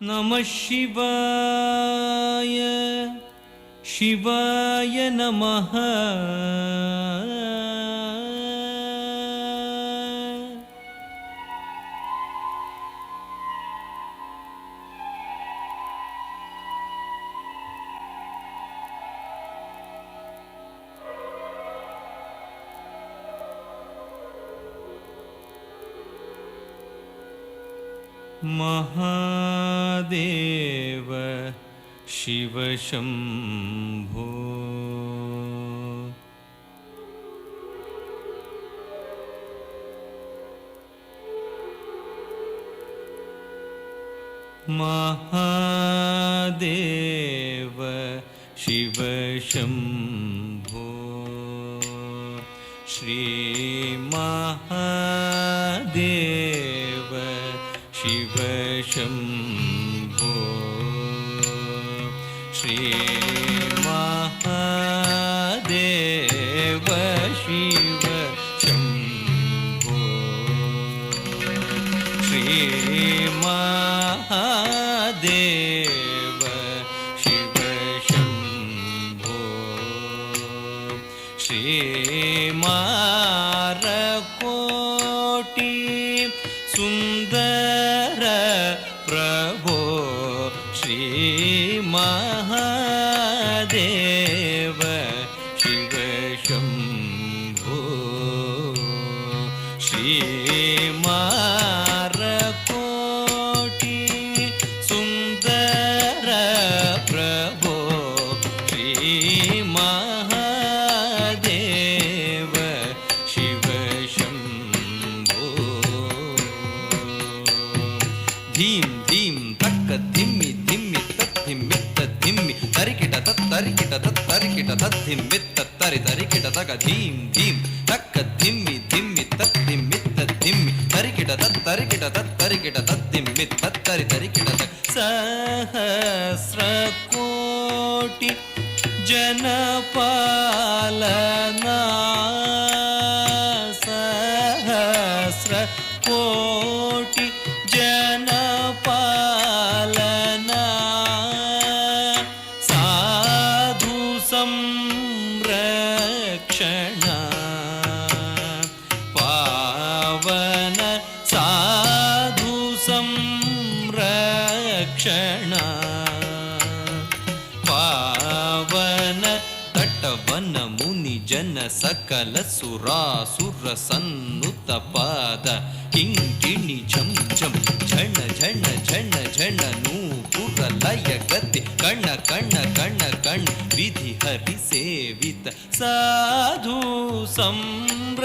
ನಮಃ ಶಿವಾಯ ಶಿವಾಯ ನಮಃ. ಮಹಾದೇವ ಶಿವ ಶಂಭೋ. ಮಹಾದೇವ ಶಿವ ಶಂಭೋ. ಶ್ರೀ ಮಹಾದೇವ ಶಿವ ಶಂಭೋ. ಶ್ರೀ ಮಹಾದೇವ ಶಿವ ಶಂಭೋ. ಶ್ರೀ ಮಹಾದೇವ ಶಿವ ಶಂಭೋ. ಶ್ರೀ ಮಾರಕೋಟಿ ಸುಂದರ ಪ್ರಭೋ. ಶ್ರೀ ಮಹಾದೇವ ಶಿವ ಶಂಭೋ. ಶ್ರೀ ಮಾರಕೋಟಿ ಸುಂದರ ಪ್ರಭೋ. ಶ್ರೀ ಮಹಾದೇವ ಶಿವ ಶಂಭೋ. ಧೀಂ ಧೀಂ ತಕ್ಕ ಧಿಮ್ಮಿ ಧಿಮ್ಮಿ ತತ್ತಿಮ್ಮಿತ್ತ ಧಿಮ್ಮಿ ತರಿಕಿಟ ತತ್ತರಿಕಿಟ ತತ್ತರಿಕಿಟ ತತ್ತಿಮ್ಮಿತ್ತ ತರಿ ತರಿಕಿಟ ತಗ. ಧೀಂ ಧೀಂ ತಕ್ಕ ಧಿಮ್ಮಿ ಧಿಮ್ಮಿ ತತ್ತಿಮ್ಮಿತ್ತ ಧಿಮ್ಮಿ ತರಿಕಿಟ ತತ್ತರಿಕಿಟ ತತ್ತರಿಕಿಟ ತತ್ತಿಮ್ಮಿ ತತ್ತರಿ ತರಿಕಿಟ ತಗ. ಸಹಸ್ರ ಕೋಟಿ ಜನಪಾಲನಾ. ಸಹಸ್ರ ಕೋಟಿ ಜನಪಾಲನಾ. ಸಾಧು ಸಂರಕ್ಷಣಾ ಪಾವನ. ಸಾಧು ಸಂರಕ್ಷಣಾ ಪಾವನ. ತಟವನ ಮುನಿ ಜನ ಸಕಲ ಸುರಾಸುರ ಸನ್ನುತ ಪಾದ. ಕಿಂಕಿಣಿ ಝಂ ಝಂ ಝಣ ಝಣ ಝಣ ಝಣ ನೂಪುರ ಲಯ ಗತಿ. ಕಣ ಕಣ ಕಣ ಕಣ ವಿಧಿ ಹರಿ ಸೇವಿತ. ಸಾಧು ಸಂರಕ್ಷಣ